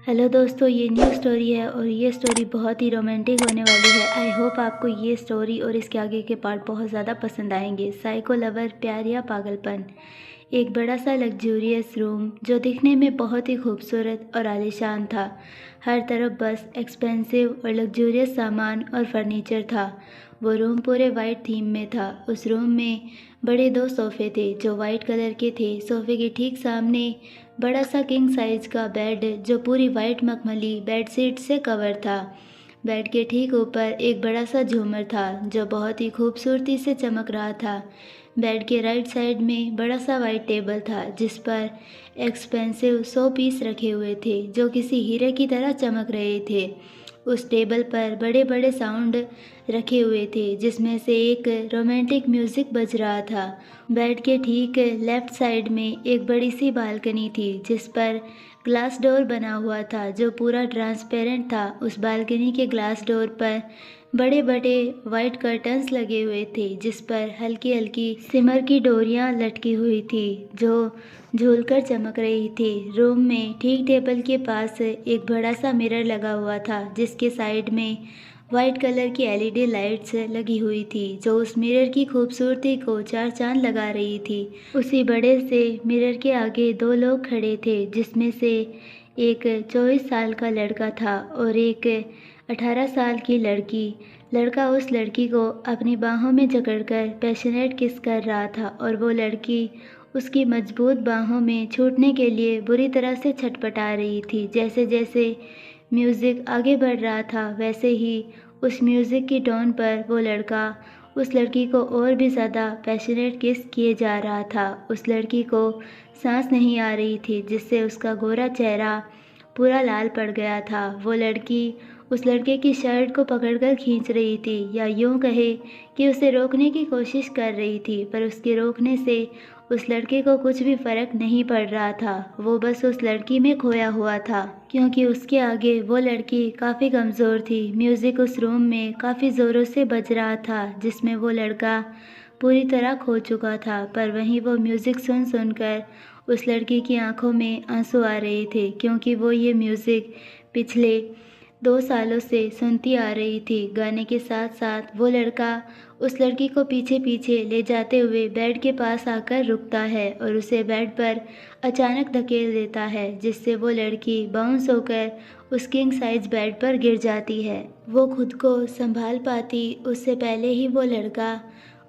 Hello दोस्तों, ये new story है और ये स्टोरी बहुत ही रोमांटिक होने वाली है। आई होप आपको ये स्टोरी और इसके आगे के पार्ट बहुत ज़्यादा पसंद आएंगे। साइको लवर, प्यार या पागलपन। एक बड़ा सा लग्जूरियस रूम जो दिखने में बहुत ही खूबसूरत और आलीशान था। हर तरफ बस एक्सपेंसिव और लग्जूरियस सामान और फर्नीचर था। वो रूम पूरे वाइट थीम में था। उस रूम में बड़े दो सोफ़े थे जो वाइट कलर के थे। सोफ़े के ठीक सामने बड़ा सा किंग साइज का बेड जो पूरी वाइट मखमली बेडशीट से कवर था। बेड के ठीक ऊपर एक बड़ा सा झूमर था जो बहुत ही खूबसूरती से चमक रहा था। बेड के राइट साइड में बड़ा सा वाइट टेबल था जिस पर एक्सपेंसिव 100 पीस रखे हुए थे जो किसी हीरे की तरह चमक रहे थे। उस टेबल पर बड़े बड़े साउंड रखे हुए थे जिसमें से एक रोमांटिक म्यूज़िक बज रहा था। बेड के ठीक लेफ्ट साइड में एक बड़ी सी बालकनी थी जिस पर ग्लास डोर बना हुआ था जो पूरा ट्रांसपेरेंट था। उस बालकनी के ग्लास डोर पर बड़े बड़े वाइट कर्टन्स लगे हुए थे जिस पर हल्की हल्की सिमर की डोरियां लटकी हुई थी जो झूलकर चमक रही थी। रूम में ठीक टेबल के पास एक बड़ा सा मिरर लगा हुआ था जिसके साइड में वाइट कलर की एलईडी लाइट्स लगी हुई थी जो उस मिरर की खूबसूरती को चार चांद लगा रही थी। उसी बड़े से मिरर के आगे दो लोग खड़े थे जिसमें से एक 24 साल का लड़का था और एक 18 साल की लड़की। लड़का उस लड़की को अपनी बाहों में जकड़कर पैशनेट किस कर रहा था और वो लड़की उसकी मजबूत बाहों में छूटने के लिए बुरी तरह से छटपटा रही थी। जैसे जैसे म्यूज़िक आगे बढ़ रहा था वैसे ही उस म्यूज़िक की टोन पर वो लड़का उस लड़की को और भी ज़्यादा पैशनेट किस किए जा रहा था। उस लड़की को सांस नहीं आ रही थी जिससे उसका गोरा चेहरा पूरा लाल पड़ गया था। वो लड़की उस लड़के की शर्ट को पकड़कर खींच रही थी या यूं कहे कि उसे रोकने की कोशिश कर रही थी, पर उसके रोकने से उस लड़के को कुछ भी फर्क नहीं पड़ रहा था। वो बस उस लड़की में खोया हुआ था क्योंकि उसके आगे वो लड़की काफ़ी कमज़ोर थी। म्यूज़िक उस रूम में काफ़ी ज़ोरों से बज रहा था जिसमें वो लड़का पूरी तरह खो चुका था, पर वहीं वो म्यूज़िक सुन सुनकर उस लड़की की आंखों में आंसू आ रहे थे क्योंकि वो ये म्यूज़िक पिछले 2 सालों से सुनती आ रही थी। गाने के साथ साथ वो लड़का उस लड़की को पीछे पीछे ले जाते हुए बेड के पास आकर रुकता है और उसे बेड पर अचानक धकेल देता है जिससे वो लड़की बाउंस होकर उस किंग साइज बेड पर गिर जाती है। वो खुद को संभाल पाती उससे पहले ही वो लड़का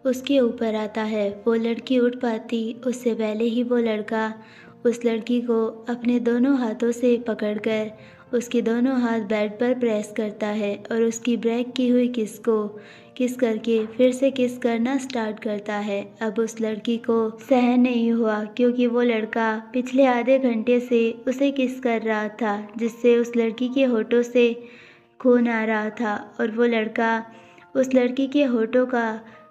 उसके ऊपर आता है। वो लड़की उठ पाती उससे पहले ही वो लड़का उस लड़की को अपने दोनों हाथों से पकड़कर उसके दोनों हाथ बेड पर प्रेस करता है और उसकी ब्रेक की हुई किस को किस करके फिर से किस करना स्टार्ट करता है। अब उस लड़की को सहन नहीं हुआ क्योंकि वो लड़का पिछले आधे घंटे से उसे किस कर रहा था जिससे उस लड़की के होठों से खून आ रहा था और वो लड़का उस लड़की के होठों का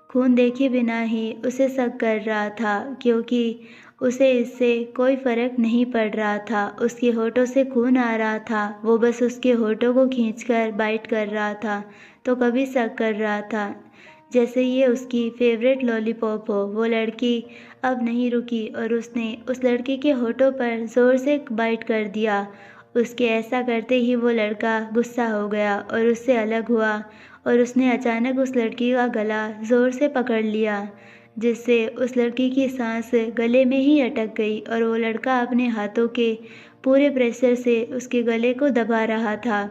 खून देखे बिना ही उसे शक कर रहा था क्योंकि उसे इससे कोई फ़र्क नहीं पड़ रहा था। उसके होठों से खून आ रहा था, वो बस उसके होठों को खींचकर बाइट कर रहा था तो कभी शक कर रहा था जैसे ये उसकी फेवरेट लॉलीपॉप हो। वो लड़की अब नहीं रुकी और उसने उस लड़के के होठों पर ज़ोर से बाइट कर दिया। उसके ऐसा करते ही वो लड़का गुस्सा हो गया और उससे अलग हुआ और उसने अचानक उस लड़की का गला ज़ोर से पकड़ लिया जिससे उस लड़की की सांस गले में ही अटक गई और वो लड़का अपने हाथों के पूरे प्रेशर से उसके गले को दबा रहा था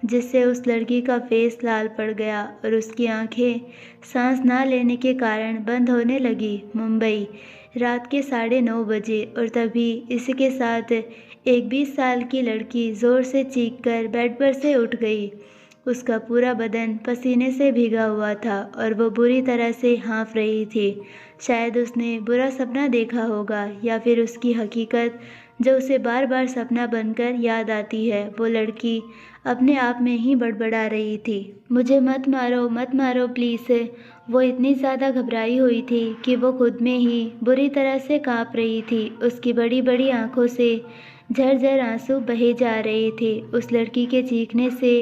जिससे उस लड़की का फेस लाल पड़ गया और उसकी आंखें सांस ना लेने के कारण बंद होने लगी। मुंबई, रात के 9:30 बजे और तभी इसी के साथ एक 20 साल की लड़की ज़ोर से चीखकर बेड पर से उठ गई। उसका पूरा बदन पसीने से भीगा हुआ था और वो बुरी तरह से हाँफ रही थी। शायद उसने बुरा सपना देखा होगा या फिर उसकी हकीकत जो उसे बार बार सपना बनकर याद आती है। वो लड़की अपने आप में ही बड़बड़ा रही थी, मुझे मत मारो प्लीज़। वो इतनी ज़्यादा घबराई हुई थी कि वो खुद में ही बुरी तरह से काँप रही थी। उसकी बड़ी बड़ी आंखों से झरझर आंसू बहे जा रहे थे। उस लड़की के चीखने से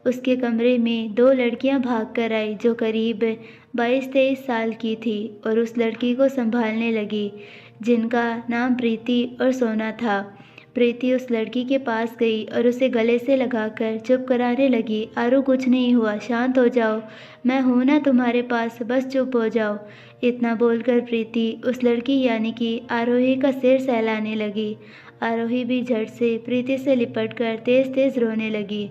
उसके कमरे में 2 लड़कियां भागकर आई जो करीब 22-23 साल की थी और उस लड़की को संभालने लगी जिनका नाम प्रीति और सोना था। प्रीति उस लड़की के पास गई और उसे गले से लगाकर चुप कराने लगी। आरू, कुछ नहीं हुआ, शांत हो जाओ, मैं हूं ना तुम्हारे पास, बस चुप हो जाओ। इतना बोलकर प्रीति उस लड़की यानी कि आरोही का सिर सहलाने लगी। आरोही भी झट से प्रीति से लिपटकर तेज तेज रोने लगी।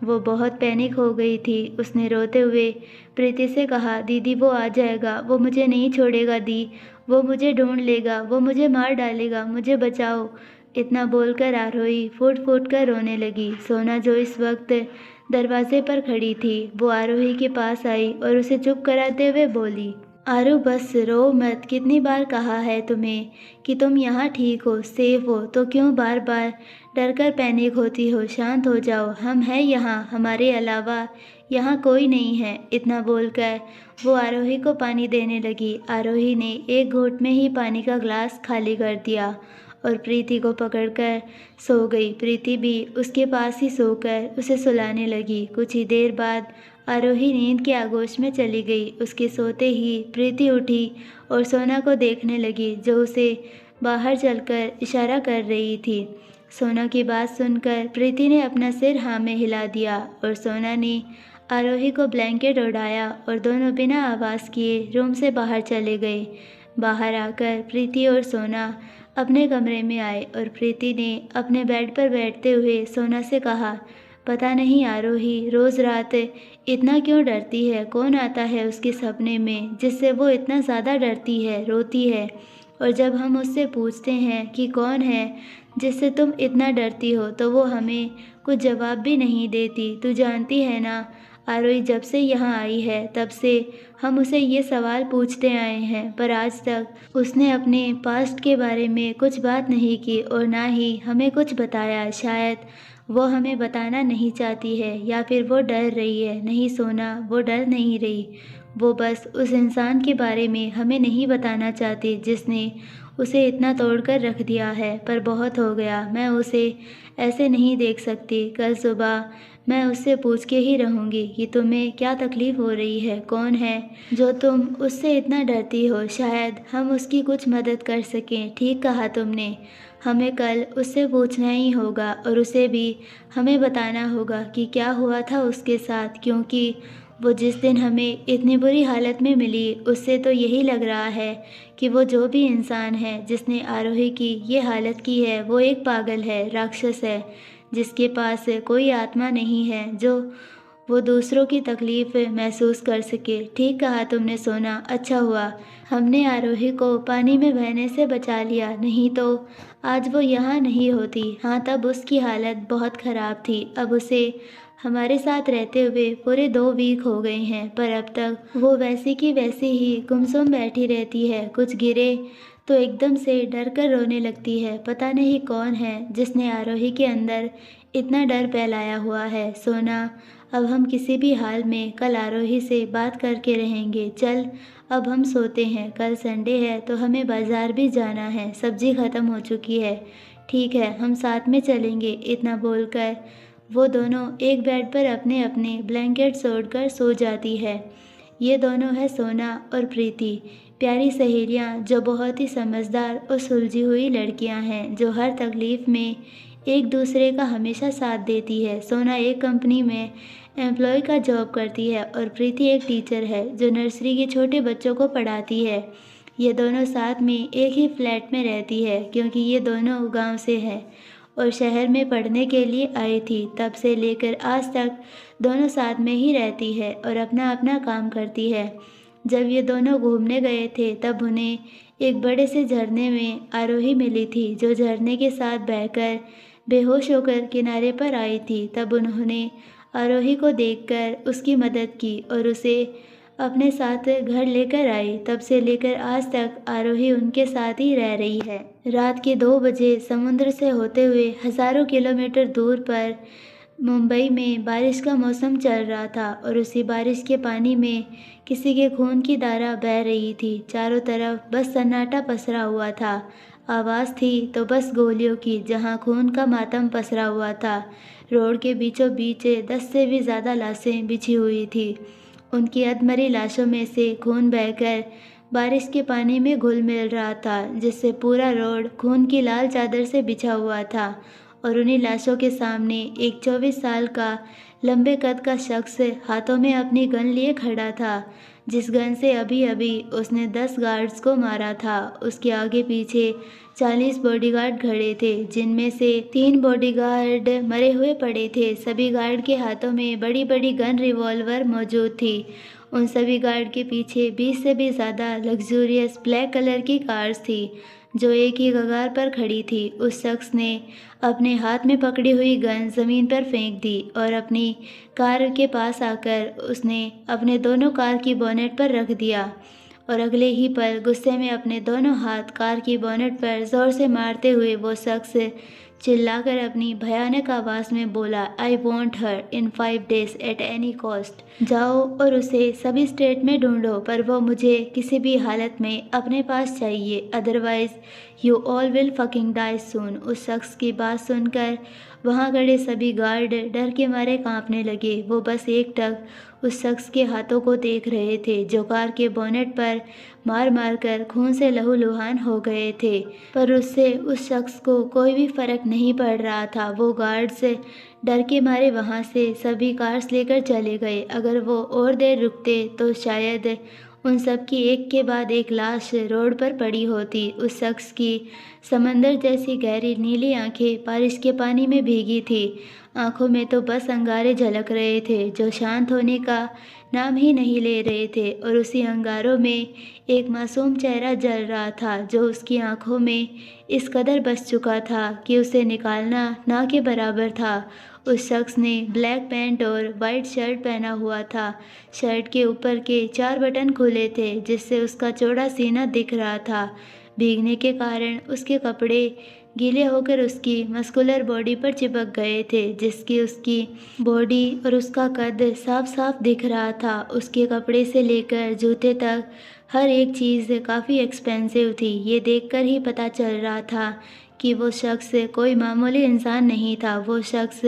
वो बहुत पैनिक हो गई थी। उसने रोते हुए प्रीति से कहा, दीदी वो आ जाएगा, वो मुझे नहीं छोड़ेगा दी, वो मुझे ढूंढ लेगा, वो मुझे मार डालेगा, मुझे बचाओ। इतना बोलकर आरोही फूट फूट कर रोने लगी। सोना, जो इस वक्त दरवाजे पर खड़ी थी, वो आरोही के पास आई और उसे चुप कराते हुए बोली, आरू बस रो मत, कितनी बार कहा है तुम्हें कि तुम यहाँ ठीक हो, सेफ हो, तो क्यों बार बार डर कर पैनिक होती हो। शांत हो जाओ, हम हैं यहाँ, हमारे अलावा यहाँ कोई नहीं है। इतना बोलकर वो आरोही को पानी देने लगी। आरोही ने एक घूंट में ही पानी का ग्लास खाली कर दिया और प्रीति को पकड़कर सो गई। प्रीति भी उसके पास ही सोकर उसे सुलाने लगी। कुछ ही देर बाद आरोही नींद के आगोश में चली गई। उसके सोते ही प्रीति उठी और सोना को देखने लगी, जो उसे बाहर चलकर इशारा कर रही थी। सोना की बात सुनकर प्रीति ने अपना सिर हाँ में हिला दिया और सोना ने आरोही को ब्लैंकेट ओढ़ाया और दोनों बिना आवाज़ किए रूम से बाहर चले गए। बाहर आकर प्रीति और सोना अपने कमरे में आए और प्रीति ने अपने बेड पर बैठते हुए सोना से कहा, पता नहीं आरोही रोज़ रात इतना क्यों डरती है, कौन आता है उसके सपने में जिससे वो इतना ज़्यादा डरती है, रोती है। और जब हम उससे पूछते हैं कि कौन है जिससे तुम इतना डरती हो, तो वो हमें कुछ जवाब भी नहीं देती। तू जानती है ना आरोही, जब से यहाँ आई है तब से हम उसे ये सवाल पूछते आए हैं, पर आज तक उसने अपने पास्ट के बारे में कुछ बात नहीं की और ना ही हमें कुछ बताया। शायद वो हमें बताना नहीं चाहती है या फिर वो डर रही है। नहीं सोना, वो डर नहीं रही, वो बस उस इंसान के बारे में हमें नहीं बताना चाहती जिसने उसे इतना तोड़कर रख दिया है। पर बहुत हो गया, मैं उसे ऐसे नहीं देख सकती। कल सुबह मैं उससे पूछ के ही रहूँगी कि तुम्हें क्या तकलीफ़ हो रही है, कौन है जो तुम उससे इतना डरती हो। शायद हम उसकी कुछ मदद कर सकें। ठीक कहा तुमने, हमें कल उससे पूछना ही होगा और उसे भी हमें बताना होगा कि क्या हुआ था उसके साथ, क्योंकि वो जिस दिन हमें इतनी बुरी हालत में मिली उससे तो यही लग रहा है कि वो जो भी इंसान है जिसने आरोही की ये हालत की है, वो एक पागल है, राक्षस है, जिसके पास कोई आत्मा नहीं है जो वो दूसरों की तकलीफ़ महसूस कर सके। ठीक कहा तुमने सोना, अच्छा हुआ हमने आरोही को पानी में बहने से बचा लिया, नहीं तो आज वो यहाँ नहीं होती। हाँ, तब उसकी हालत बहुत ख़राब थी। अब उसे हमारे साथ रहते हुए पूरे 2 वीक हो गए हैं, पर अब तक वो वैसी की वैसी ही गुमसुम बैठी रहती है। कुछ गिरे तो एकदम से डर कर रोने लगती है। पता नहीं कौन है जिसने आरोही के अंदर इतना डर फैलाया हुआ है। सोना, अब हम किसी भी हाल में कल आरोही से बात करके रहेंगे। चल अब हम सोते हैं, कल संडे है तो हमें बाज़ार भी जाना है, सब्ज़ी ख़त्म हो चुकी है। ठीक है, हम साथ में चलेंगे। इतना बोलकर वो दोनों एक बेड पर अपने अपने ब्लैंकेट ओढ़कर सो जाती है। ये दोनों है सोना और प्रीति, प्यारी सहेलियाँ जो बहुत ही समझदार और सुलझी हुई लड़कियाँ हैं, जो हर तकलीफ़ में एक दूसरे का हमेशा साथ देती है। सोना एक कंपनी में एम्प्लॉय का जॉब करती है और प्रीति एक टीचर है जो नर्सरी के छोटे बच्चों को पढ़ाती है। ये दोनों साथ में एक ही फ्लैट में रहती है क्योंकि ये दोनों गांव से है और शहर में पढ़ने के लिए आई थी। तब से लेकर आज तक दोनों साथ में ही रहती है और अपना अपना काम करती है। जब ये दोनों घूमने गए थे तब उन्हें एक बड़े से झरने में आरोही मिली थी, जो झरने के साथ बहकर बेहोश होकर किनारे पर आई थी। तब उन्होंने आरोही को देखकर उसकी मदद की और उसे अपने साथ घर लेकर आई। तब से लेकर आज तक आरोही उनके साथ ही रह रही है। रात के 2 बजे समुद्र से होते हुए हज़ारों किलोमीटर दूर पर मुंबई में बारिश का मौसम चल रहा था और उसी बारिश के पानी में किसी के खून की धारा बह रही थी। चारों तरफ बस सन्नाटा पसरा हुआ था। आवाज़ थी तो बस गोलियों की, जहां खून का मातम पसरा हुआ था। रोड के बीचों बीच 10 से भी ज़्यादा लाशें बिछी हुई थी। उनकी अधमरी लाशों में से खून बहकर बारिश के पानी में घुल मिल रहा था, जिससे पूरा रोड खून की लाल चादर से बिछा हुआ था। और उन्हीं लाशों के सामने एक 24 साल का लंबे कद का शख्स हाथों में अपनी गन लिए खड़ा था, जिस गन से अभी अभी उसने 10 गार्ड्स को मारा था। उसके आगे पीछे 40 बॉडीगार्ड खड़े थे, जिनमें से 3 बॉडीगार्ड मरे हुए पड़े थे। सभी गार्ड के हाथों में बड़ी बड़ी गन रिवॉल्वर मौजूद थी। उन सभी गार्ड के पीछे 20 से भी ज़्यादा लग्जूरियस ब्लैक कलर की कार्स थी, जो एक ही कगार पर खड़ी थी। उस शख्स ने अपने हाथ में पकड़ी हुई गन ज़मीन पर फेंक दी और अपनी कार के पास आकर उसने अपने दोनों कार की बोनेट पर रख दिया और अगले ही पल गुस्से में अपने दोनों हाथ कार की बोनेट पर ज़ोर से मारते हुए वो शख्स चिल्लाकर अपनी भयानक आवाज़ में बोला, I want her in 5 days at any cost. जाओ और उसे सभी स्टेट में ढूंढो, पर वो मुझे किसी भी हालत में अपने पास चाहिए, otherwise you all will fucking die soon. उस शख्स की बात सुनकर वहाँ खड़े सभी गार्ड डर के मारे कांपने लगे। वो बस एकटक उस शख्स के हाथों को देख रहे थे, जो कार के बोनेट पर मार मार कर खून से लहूलुहान हो गए थे। पर उससे उस शख्स को कोई भी फर्क नहीं पड़ रहा था। वो गार्ड्स डर के मारे वहाँ से सभी कार्स लेकर चले गए। अगर वो और देर रुकते तो शायद उन सब की एक के बाद एक लाश रोड पर पड़ी होती। उस शख्स की समंदर जैसी गहरी नीली आंखें बारिश के पानी में भीगी थी। आंखों में तो बस अंगारे झलक रहे थे, जो शांत होने का नाम ही नहीं ले रहे थे। और उसी अंगारों में एक मासूम चेहरा जल रहा था, जो उसकी आंखों में इस कदर बस चुका था कि उसे निकालना ना के बराबर था। उस शख्स ने ब्लैक पैंट और वाइट शर्ट पहना हुआ था। शर्ट के ऊपर के 4 बटन खुले थे, जिससे उसका चौड़ा सीना दिख रहा था। भीगने के कारण उसके कपड़े गीले होकर उसकी मस्कुलर बॉडी पर चिपक गए थे, जिसकी उसकी बॉडी और उसका कद साफ साफ दिख रहा था। उसके कपड़े से लेकर जूते तक हर एक चीज़ काफ़ी एक्सपेंसिव थी। ये देखकर ही पता चल रहा था कि वो शख्स कोई मामूली इंसान नहीं था। वो शख्स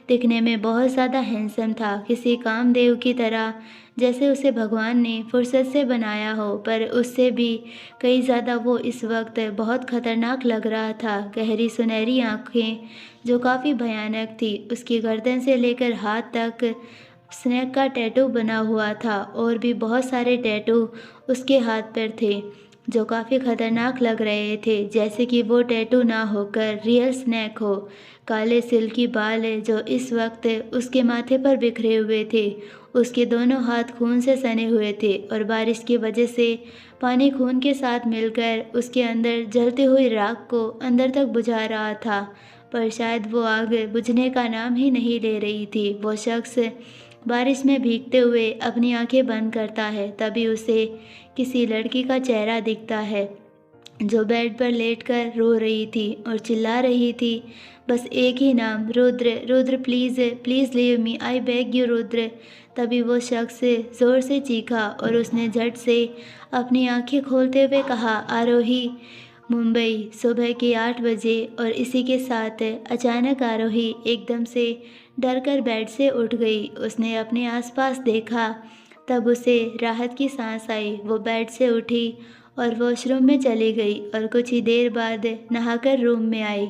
दिखने में बहुत ज़्यादा हैंडसम था, किसी कामदेव की तरह, जैसे उसे भगवान ने फुर्सत से बनाया हो। पर उससे भी कई ज़्यादा वो इस वक्त बहुत ख़तरनाक लग रहा था। गहरी सुनहरी आँखें जो काफ़ी भयानक थी, उसकी गर्दन से लेकर हाथ तक स्नेक का टैटू बना हुआ था, और भी बहुत सारे टैटू उसके हाथ पर थे जो काफ़ी ख़तरनाक लग रहे थे, जैसे कि वो टैटू ना होकर रियल स्नेक हो। काले सिल्की बाल जो इस वक्त उसके माथे पर बिखरे हुए थे। उसके दोनों हाथ खून से सने हुए थे और बारिश की वजह से पानी खून के साथ मिलकर उसके अंदर जलती हुई राख को अंदर तक बुझा रहा था, पर शायद वो आग बुझने का नाम ही नहीं ले रही थी। वो शख्स बारिश में भीगते हुए अपनी आंखें बंद करता है, तभी उसे किसी लड़की का चेहरा दिखता है, जो बेड पर लेटकर रो रही थी और चिल्ला रही थी बस एक ही नाम, Rudra, Rudra please please leave me, I beg you Rudra. तभी वो शख्स ज़ोर से चीखा और उसने झट से अपनी आंखें खोलते हुए कहा, आरोही, मुंबई, सुबह के 8 बजे। और इसी के साथ अचानक आरोही एकदम से डरकर बेड से उठ गई। उसने अपने आसपास देखा, तब उसे राहत की सांस आई। वो बेड से उठी और वॉशरूम में चली गई और कुछ ही देर बाद नहाकर रूम में आई।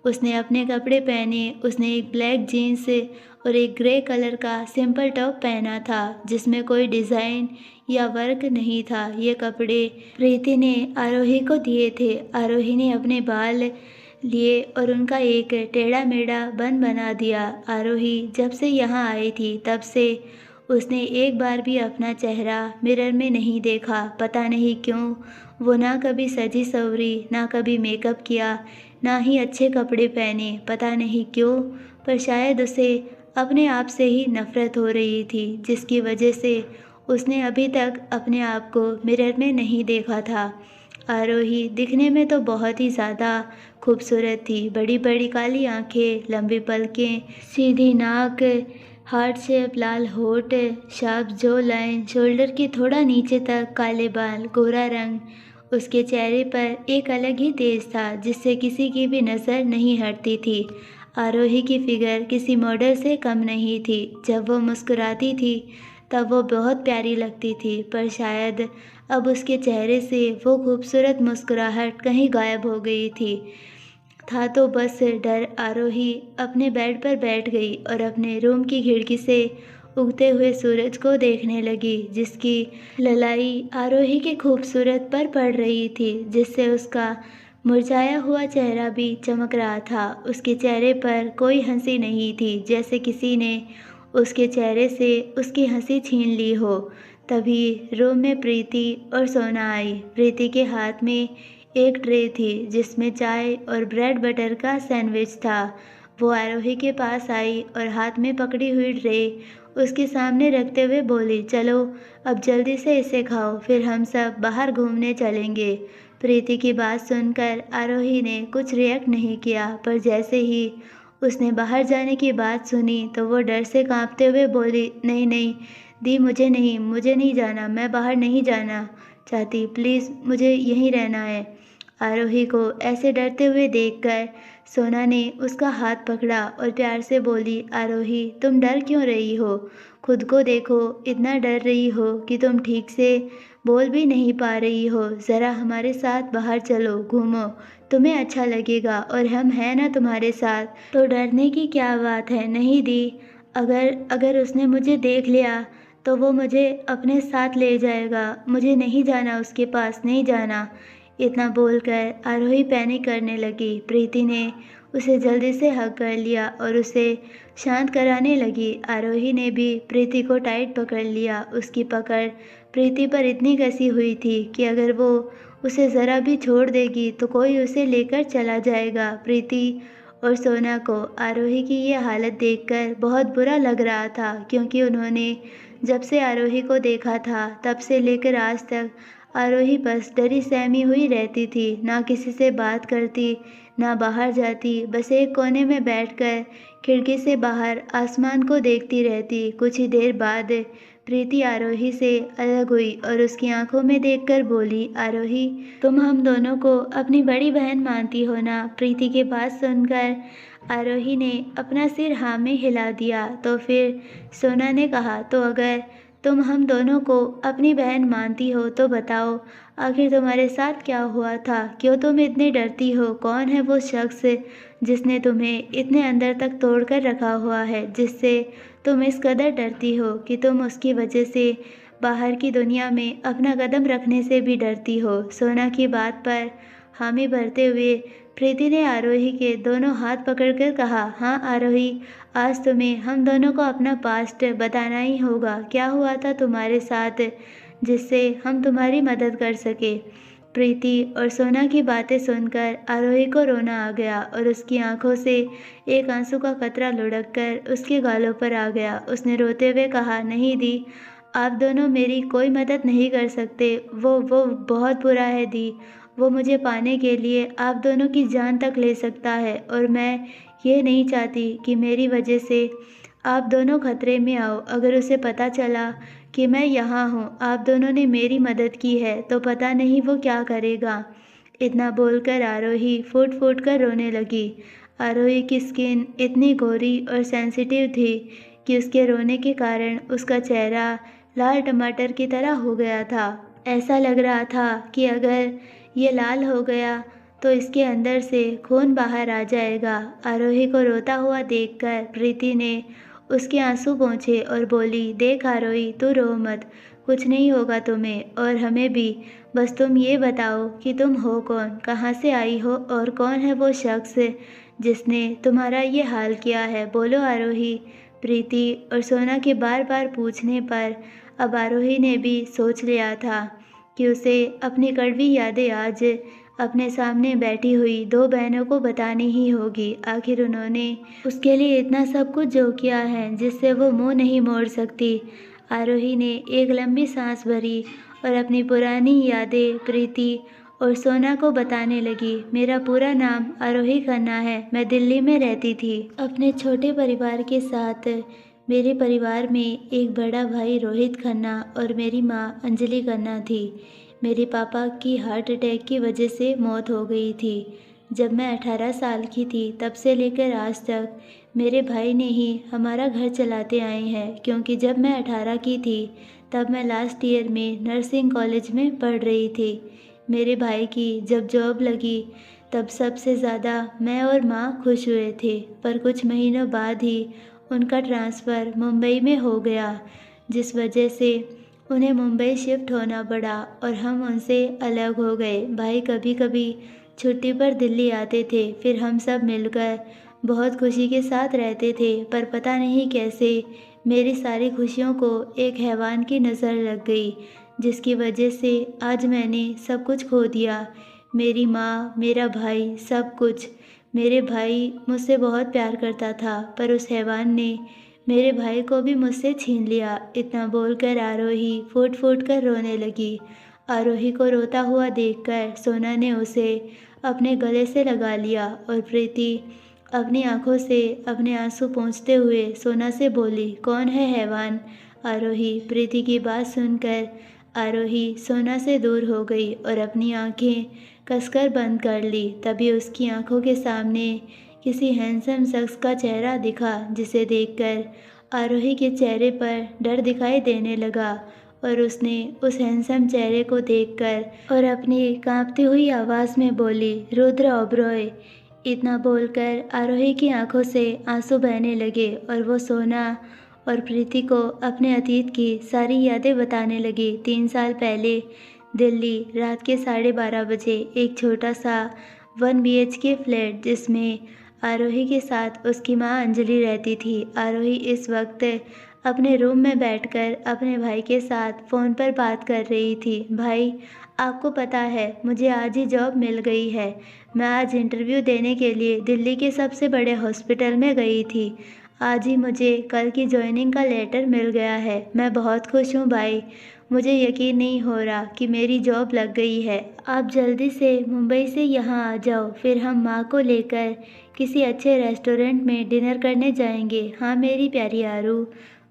उसने अपने कपड़े पहने। उसने एक ब्लैक जीन्स और एक ग्रे कलर का सिंपल टॉप पहना था, जिसमें कोई डिज़ाइन या वर्क नहीं था। ये कपड़े प्रीति ने आरोही को दिए थे। आरोही ने अपने बाल लिए और उनका एक टेढ़ा मेढ़ा बन बना दिया। आरोही जब से यहाँ आई थी, तब से उसने एक बार भी अपना चेहरा मिरर में नहीं देखा। पता नहीं क्यों वो ना कभी सजी सवरी, ना कभी मेकअप किया, ना ही अच्छे कपड़े पहने। पता नहीं क्यों, पर शायद उसे अपने आप से ही नफ़रत हो रही थी, जिसकी वजह से उसने अभी तक अपने आप को मिरर में नहीं देखा था। आरोही दिखने में तो बहुत ही ज़्यादा खूबसूरत थी। बड़ी बड़ी काली आंखें, लंबी पलकें, सीधी नाक, हार्ट शेप लाल होठ, शार्प जो लाइन, शोल्डर के थोड़ा नीचे तक काले बाल, गोरा रंग। उसके चेहरे पर एक अलग ही तेज था, जिससे किसी की भी नज़र नहीं हटती थी। आरोही की फिगर किसी मॉडल से कम नहीं थी। जब वो मुस्कुराती थी तब वो बहुत प्यारी लगती थी, पर शायद अब उसके चेहरे से वो खूबसूरत मुस्कुराहट कहीं गायब हो गई थी। था तो बस डर। आरोही अपने बेड पर बैठ गई और अपने रूम की खिड़की से उगते हुए सूरज को देखने लगी, जिसकी ललाई आरोही के खूबसूरत पर पड़ रही थी, जिससे उसका मुरझाया हुआ चेहरा भी चमक रहा था। उसके चेहरे पर कोई हंसी नहीं थी, जैसे किसी ने उसके चेहरे से उसकी हंसी छीन ली हो। तभी रूम में प्रीति और सोना आई। प्रीति के हाथ में एक ट्रे थी जिसमें चाय और ब्रेड बटर का सैंडविच था। वो आरोही के पास आई और हाथ में पकड़ी हुई ट्रे उसके सामने रखते हुए बोली, चलो अब जल्दी से इसे खाओ, फिर हम सब बाहर घूमने चलेंगे। प्रीति की बात सुनकर आरोही ने कुछ रिएक्ट नहीं किया, पर जैसे ही उसने बाहर जाने की बात सुनी तो वो डर से कांपते हुए बोली, नहीं नहीं दी, मुझे नहीं जाना, मैं बाहर नहीं जाना चाहती, प्लीज़ मुझे यहीं रहना है। आरोही को ऐसे डरते हुए देखकर सोना ने उसका हाथ पकड़ा और प्यार से बोली, आरोही तुम डर क्यों रही हो? खुद को देखो, इतना डर रही हो कि तुम ठीक से बोल भी नहीं पा रही हो। ज़रा हमारे साथ बाहर चलो, घूमो, तुम्हें अच्छा लगेगा और हम हैं ना तुम्हारे साथ। तो डरने की क्या बात है? नहीं दी, अगर अगर उसने मुझे देख लिया तो वो मुझे अपने साथ ले जाएगा। मुझे नहीं जाना, उसके पास नहीं जाना। इतना बोलकर आरोही पैनिक करने लगी। प्रीति ने उसे जल्दी से हग कर लिया और उसे शांत कराने लगी। आरोही ने भी प्रीति को टाइट पकड़ लिया। उसकी पकड़ प्रीति पर इतनी कसी हुई थी कि अगर वो उसे ज़रा भी छोड़ देगी तो कोई उसे लेकर चला जाएगा। प्रीति और सोना को आरोही की ये हालत देखकर बहुत बुरा लग रहा था, क्योंकि उन्होंने जब से आरोही को देखा था तब से लेकर आज तक आरोही बस डरी सहमी हुई रहती थी। ना किसी से बात करती, ना बाहर जाती, बस एक कोने में बैठकर खिड़की से बाहर आसमान को देखती रहती। कुछ ही देर बाद प्रीति आरोही से अलग हुई और उसकी आंखों में देखकर बोली, आरोही तुम हम दोनों को अपनी बड़ी बहन मानती हो ना? प्रीति की बात सुनकर आरोही ने अपना सिर हाँ में हिला दिया। तो फिर सोना ने कहा, तो अगर तुम हम दोनों को अपनी बहन मानती हो तो बताओ, आखिर तुम्हारे साथ क्या हुआ था? क्यों तुम इतनी डरती हो? कौन है वो शख्स जिसने तुम्हें इतने अंदर तक तोड़ कर रखा हुआ है, जिससे तुम इस कदर डरती हो कि तुम उसकी वजह से बाहर की दुनिया में अपना कदम रखने से भी डरती हो? सोना की बात पर हामी भरते हुए प्रीति ने आरोही के दोनों हाथ पकड़कर कहा, हाँ आरोही, आज तुम्हें हम दोनों को अपना पास्ट बताना ही होगा। क्या हुआ था तुम्हारे साथ जिससे हम तुम्हारी मदद कर सके? प्रीति और सोना की बातें सुनकर आरोही को रोना आ गया और उसकी आंखों से एक आंसू का कतरा लुढ़क कर उसके गालों पर आ गया। उसने रोते हुए कहा, नहीं दी, आप दोनों मेरी कोई मदद नहीं कर सकते। वो बहुत बुरा है दी। वो मुझे पाने के लिए आप दोनों की जान तक ले सकता है और मैं ये नहीं चाहती कि मेरी वजह से आप दोनों खतरे में आओ। अगर उसे पता चला कि मैं यहाँ हूँ, आप दोनों ने मेरी मदद की है, तो पता नहीं वो क्या करेगा। इतना बोलकर आरोही फूट फूट कर रोने लगी। आरोही की स्किन इतनी गोरी और सेंसिटिव थी कि उसके रोने के कारण उसका चेहरा लाल टमाटर की तरह हो गया था। ऐसा लग रहा था कि अगर ये लाल हो गया तो इसके अंदर से खून बाहर आ जाएगा। आरोही को रोता हुआ देखकर प्रीति ने उसके आंसू पोंछे और बोली, देख आरोही, तू रो मत, कुछ नहीं होगा तुम्हें और हमें भी। बस तुम ये बताओ कि तुम हो कौन, कहाँ से आई हो और कौन है वो शख्स जिसने तुम्हारा ये हाल किया है? बोलो आरोही। प्रीति और सोना के बार बार पूछने पर अब आरोही ने भी सोच लिया था कि उसे अपनी कड़वी यादें आज अपने सामने बैठी हुई दो बहनों को बतानी ही होगी। आखिर उन्होंने उसके लिए इतना सब कुछ जो किया है जिससे वो मुंह नहीं मोड़ सकती। आरोही ने एक लंबी सांस भरी और अपनी पुरानी यादें प्रीति और सोना को बताने लगी। मेरा पूरा नाम आरोही खन्ना है। मैं दिल्ली में रहती थी अपने छोटे परिवार के साथ। मेरे परिवार में एक बड़ा भाई रोहित खन्ना और मेरी माँ अंजलि खन्ना थी। मेरे पापा की हार्ट अटैक की वजह से मौत हो गई थी। जब मैं 18 साल की थी तब से लेकर आज तक मेरे भाई ने ही हमारा घर चलाते आए हैं, क्योंकि जब मैं 18 की थी तब मैं लास्ट ईयर में नर्सिंग कॉलेज में पढ़ रही थी। मेरे भाई की जब जॉब लगी तब सबसे ज़्यादा मैं और माँ खुश हुए थे, पर कुछ महीनों बाद ही उनका ट्रांसफ़र मुंबई में हो गया, जिस वजह से उन्हें मुंबई शिफ्ट होना पड़ा और हम उनसे अलग हो गए। भाई कभी कभी छुट्टी पर दिल्ली आते थे, फिर हम सब मिलकर बहुत खुशी के साथ रहते थे, पर पता नहीं कैसे मेरी सारी खुशियों को एक हैवान की नज़र लग गई, जिसकी वजह से आज मैंने सब कुछ खो दिया। मेरी माँ, मेरा भाई, सब कुछ। मेरे भाई मुझसे बहुत प्यार करता था, पर उस हैवान ने मेरे भाई को भी मुझसे छीन लिया। इतना बोलकर आरोही फूट फूट कर रोने लगी। आरोही को रोता हुआ देखकर सोना ने उसे अपने गले से लगा लिया और प्रीति अपनी आंखों से अपने आंसू पोंछते हुए सोना से बोली, कौन है हैवान? आरोही। प्रीति की बात सुनकर आरोही सोना से दूर हो गई और अपनी आंखें कसकर बंद कर ली। तभी उसकी आंखों के सामने किसी हैंडसम शख्स का चेहरा दिखा, जिसे देखकर आरोही के चेहरे पर डर दिखाई देने लगा और उसने उस हैंडसम चेहरे को देखकर और अपनी कांपती हुई आवाज़ में बोली, रुद्र ओबरॉय। इतना बोलकर आरोही की आंखों से आंसू बहने लगे और वो सोना और प्रीति को अपने अतीत की सारी यादें बताने लगी। 3 साल पहले दिल्ली, रात के 12:30 बजे एक छोटा सा 1 BHK फ्लैट, जिसमें आरोही के साथ उसकी माँ अंजलि रहती थी। आरोही इस वक्त अपने रूम में बैठकर अपने भाई के साथ फ़ोन पर बात कर रही थी। भाई, आपको पता है मुझे आज ही जॉब मिल गई है। मैं आज इंटरव्यू देने के लिए दिल्ली के सबसे बड़े हॉस्पिटल में गई थी। आज ही मुझे कल की जॉइनिंग का लेटर मिल गया है। मैं बहुत खुश हूँ भाई। मुझे यकीन नहीं हो रहा कि मेरी जॉब लग गई है। आप जल्दी से मुंबई से यहाँ आ जाओ, फिर हम माँ को लेकर किसी अच्छे रेस्टोरेंट में डिनर करने जाएंगे। हाँ मेरी प्यारी आरू,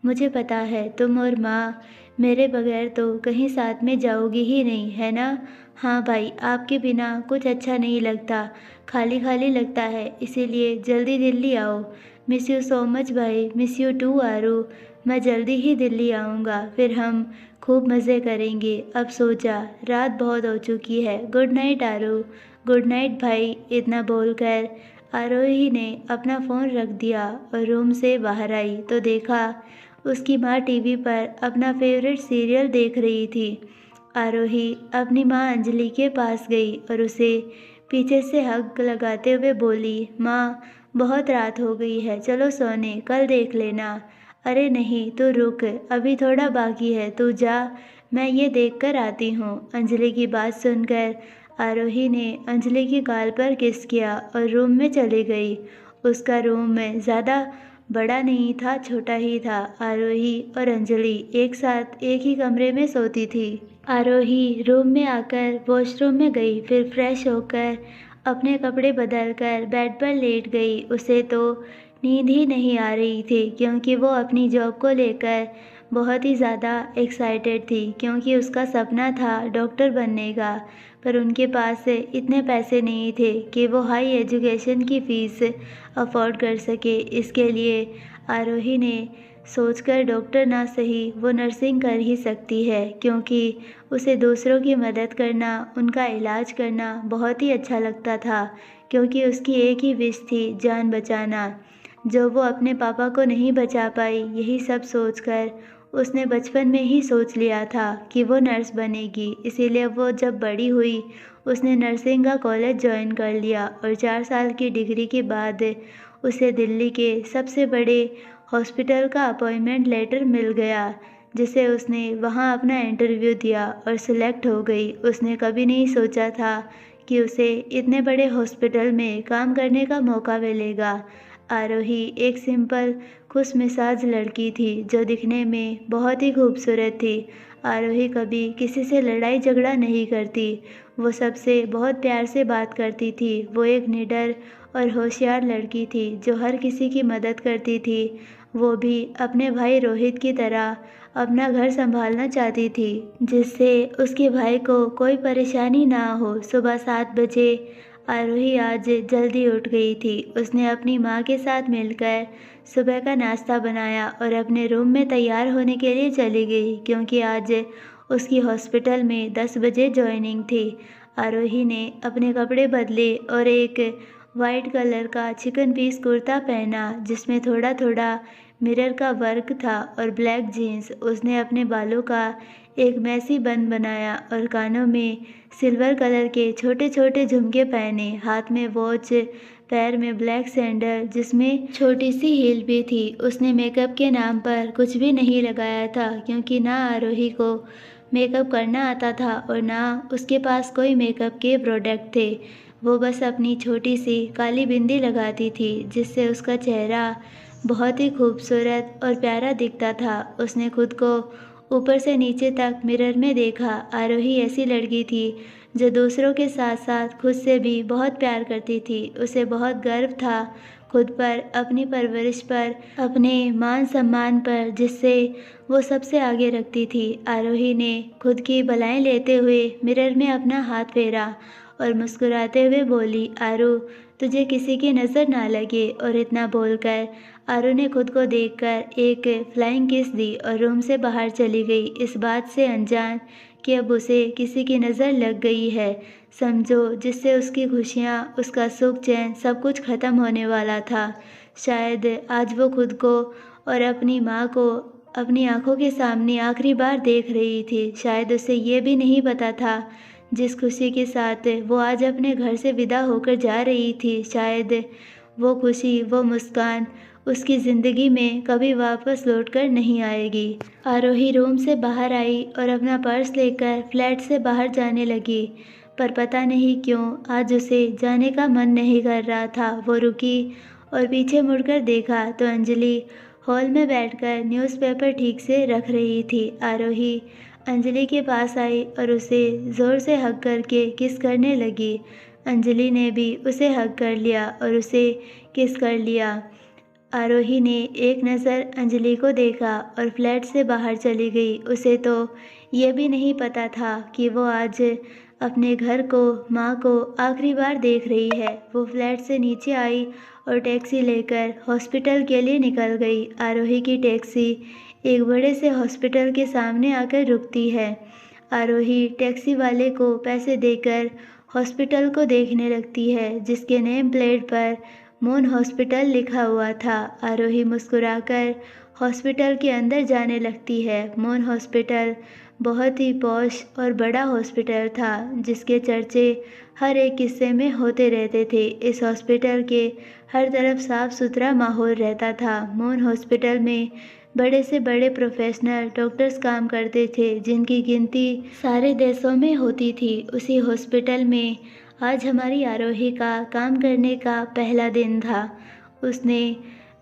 मुझे पता है तुम और माँ मेरे बगैर तो कहीं साथ में जाओगी ही नहीं, है ना? हाँ भाई, आपके बिना कुछ अच्छा नहीं लगता, खाली खाली लगता है, इसीलिए जल्दी दिल्ली आओ। मिस यू सो मच भाई। मिस यू टू आरू। मैं जल्दी ही दिल्ली आऊँगा, फिर हम खूब मज़े करेंगे। अब सो जा, रात बहुत हो चुकी है। गुड नाइट आरू। गुड नाइट भाई। इतना बोलकर आरोही ने अपना फ़ोन रख दिया और रूम से बाहर आई तो देखा उसकी माँ टीवी पर अपना फेवरेट सीरियल देख रही थी। आरोही अपनी माँ अंजलि के पास गई और उसे पीछे से हग लगाते हुए बोली, माँ बहुत रात हो गई है, चलो सोने, कल देख लेना। अरे नहीं, तू रुक, अभी थोड़ा बाकी है, तू जा, मैं ये देख कर आती हूँ। अंजलि की बात सुनकर आरोही ने अंजलि की गाल पर किस किया और रूम में चली गई। उसका रूम में ज़्यादा बड़ा नहीं था, छोटा ही था। आरोही और अंजलि एक साथ एक ही कमरे में सोती थी। आरोही रूम में आकर वॉशरूम में गई, फिर फ्रेश होकर अपने कपड़े बदलकर बेड पर लेट गई। उसे तो नींद ही नहीं आ रही थी, क्योंकि वो अपनी जॉब को लेकर बहुत ही ज़्यादा एक्साइटेड थी, क्योंकि उसका सपना था डॉक्टर बनने का। पर उनके पास इतने पैसे नहीं थे कि वो हाई एजुकेशन की फ़ीस अफोर्ड कर सके। इसके लिए आरोही ने सोचकर डॉक्टर ना सही वो नर्सिंग कर ही सकती है, क्योंकि उसे दूसरों की मदद करना, उनका इलाज करना बहुत ही अच्छा लगता था, क्योंकि उसकी एक ही विश थी, जान बचाना, जो वो अपने पापा को नहीं बचा पाई। यही सब सोचकर उसने बचपन में ही सोच लिया था कि वो नर्स बनेगी। इसीलिए वो जब बड़ी हुई उसने नर्सिंग का कॉलेज ज्वाइन कर लिया और 4 साल की डिग्री के बाद उसे दिल्ली के सबसे बड़े हॉस्पिटल का अपॉइंटमेंट लेटर मिल गया, जिसे उसने वहां अपना इंटरव्यू दिया और सिलेक्ट हो गई। उसने कभी नहीं सोचा था कि उसे इतने बड़े हॉस्पिटल में काम करने का मौका मिलेगा। आरोही एक सिंपल खुश मिजाज लड़की थी, जो दिखने में बहुत ही खूबसूरत थी। आरोही कभी किसी से लड़ाई झगड़ा नहीं करती, वो सबसे बहुत प्यार से बात करती थी। वो एक निडर और होशियार लड़की थी, जो हर किसी की मदद करती थी। वो भी अपने भाई रोहित की तरह अपना घर संभालना चाहती थी, जिससे उसके भाई को कोई परेशानी ना हो। सुबह 7 बजे आरोही आज जल्दी उठ गई थी। उसने अपनी माँ के साथ मिलकर सुबह का नाश्ता बनाया और अपने रूम में तैयार होने के लिए चली गई, क्योंकि आज उसकी हॉस्पिटल में 10 बजे जॉइनिंग थी। आरोही ने अपने कपड़े बदले और एक वाइट कलर का चिकन पीस कुर्ता पहना, जिसमें थोड़ा थोड़ा मिरर का वर्क था, और ब्लैक जीन्स। उसने अपने बालों का एक मैसी बन बनाया और कानों में सिल्वर कलर के छोटे छोटे झुमके पहने, हाथ में वॉच, पैर में ब्लैक सैंडल जिसमें छोटी सी हील भी थी। उसने मेकअप के नाम पर कुछ भी नहीं लगाया था, क्योंकि ना आरोही को मेकअप करना आता था और ना उसके पास कोई मेकअप के प्रोडक्ट थे। वो बस अपनी छोटी सी काली बिंदी लगाती थी, जिससे उसका चेहरा बहुत ही खूबसूरत और प्यारा दिखता था। उसने खुद को ऊपर से नीचे तक मिरर में देखा। आरोही ऐसी लड़की थी जो दूसरों के साथ साथ खुद से भी बहुत प्यार करती थी। उसे बहुत गर्व था खुद पर, अपनी परवरिश पर, अपने मान सम्मान पर, जिससे वो सबसे आगे रखती थी। आरोही ने खुद की भलाई लेते हुए मिरर में अपना हाथ फेरा और मुस्कुराते हुए बोली, आरू, तुझे किसी की नज़र ना लगे। और इतना बोलकर आरू ने खुद को देखकर एक फ्लाइंग किस दी और रूम से बाहर चली गई, इस बात से अनजान कि अब उसे किसी की नज़र लग गई है, समझो, जिससे उसकी खुशियाँ, उसका सुख चैन सब कुछ ख़त्म होने वाला था। शायद आज वो खुद को और अपनी माँ को अपनी आंखों के सामने आखिरी बार देख रही थी। शायद उसे ये भी नहीं पता था जिस खुशी के साथ वो आज अपने घर से विदा होकर जा रही थी, शायद वो खुशी, वो मुस्कान उसकी ज़िंदगी में कभी वापस लौटकर नहीं आएगी। आरोही रूम से बाहर आई और अपना पर्स लेकर फ्लैट से बाहर जाने लगी, पर पता नहीं क्यों आज उसे जाने का मन नहीं कर रहा था। वो रुकी और पीछे मुड़कर देखा तो अंजलि हॉल में बैठकर न्यूज़पेपर ठीक से रख रही थी। आरोही अंजलि के पास आई और उसे ज़ोर से हग करके किस करने लगी। अंजलि ने भी उसे हग कर लिया और उसे किस कर लिया। आरोही ने एक नज़र अंजलि को देखा और फ्लैट से बाहर चली गई। उसे तो ये भी नहीं पता था कि वो आज अपने घर को, माँ को आखिरी बार देख रही है। वो फ्लैट से नीचे आई और टैक्सी लेकर हॉस्पिटल के लिए निकल गई। आरोही की टैक्सी एक बड़े से हॉस्पिटल के सामने आकर रुकती है। आरोही टैक्सी वाले को पैसे देकर हॉस्पिटल को देखने लगती है, जिसके नेम प्लेट पर मून हॉस्पिटल लिखा हुआ था। आरोही मुस्कुराकर हॉस्पिटल के अंदर जाने लगती है। मून हॉस्पिटल बहुत ही पॉश और बड़ा हॉस्पिटल था, जिसके चर्चे हर एक किस्से में होते रहते थे। इस हॉस्पिटल के हर तरफ साफ सुथरा माहौल रहता था। मून हॉस्पिटल में बड़े से बड़े प्रोफेशनल डॉक्टर्स काम करते थे, जिनकी गिनती सारे देशों में होती थी। उसी हॉस्पिटल में आज हमारी आरोही का काम करने का पहला दिन था। उसने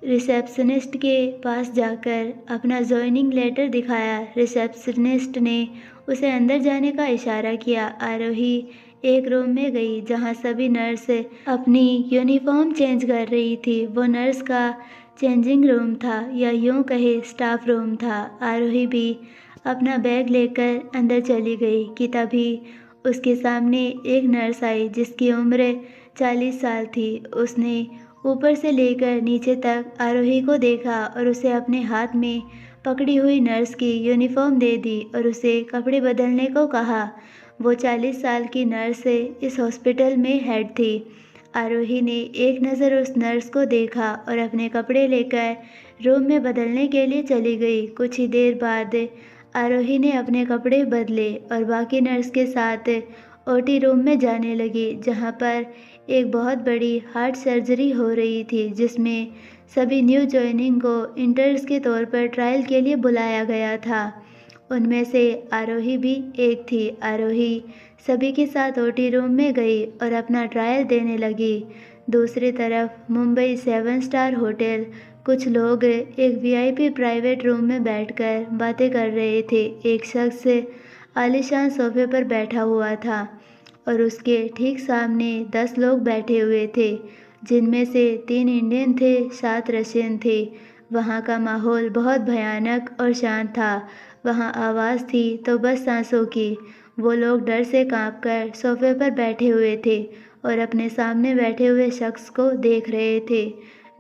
रिसेप्शनिस्ट के पास जाकर अपना जॉइनिंग लेटर दिखाया। रिसेप्शनिस्ट ने उसे अंदर जाने का इशारा किया। आरोही एक रूम में गई जहां सभी नर्स अपनी यूनिफॉर्म चेंज कर रही थी। वो नर्स का चेंजिंग रूम था, या यूं कहे स्टाफ रूम था। आरोही भी अपना बैग लेकर अंदर चली गई कि तभी उसके सामने एक नर्स आई जिसकी उम्र 40 साल थी। उसने ऊपर से लेकर नीचे तक आरोही को देखा और उसे अपने हाथ में पकड़ी हुई नर्स की यूनिफॉर्म दे दी और उसे कपड़े बदलने को कहा। वो 40 साल की नर्स इस हॉस्पिटल में हेड थी। आरोही ने एक नज़र उस नर्स को देखा और अपने कपड़े लेकर रूम में बदलने के लिए चली गई। कुछ ही देर बाद आरोही ने अपने कपड़े बदले और बाकी नर्स के साथ ओटी रूम में जाने लगी, जहां पर एक बहुत बड़ी हार्ट सर्जरी हो रही थी, जिसमें सभी न्यू जॉइनिंग को इंटर्न्स के तौर पर ट्रायल के लिए बुलाया गया था। उनमें से आरोही भी एक थी। आरोही सभी के साथ ओटी रूम में गई और अपना ट्रायल देने लगी। दूसरी तरफ मुंबई 7 स्टार होटल, कुछ लोग एक वीआईपी प्राइवेट रूम में बैठकर बातें कर रहे थे। एक शख्स आलीशान सोफे पर बैठा हुआ था और उसके ठीक सामने 10 लोग बैठे हुए थे, जिनमें से 3 इंडियन थे, 7 रशियन थे। वहाँ का माहौल बहुत भयानक और शांत था। वहाँ आवाज़ थी तो बस सांसों की। वो लोग डर से कांपकर सोफे पर बैठे हुए थे और अपने सामने बैठे हुए शख्स को देख रहे थे,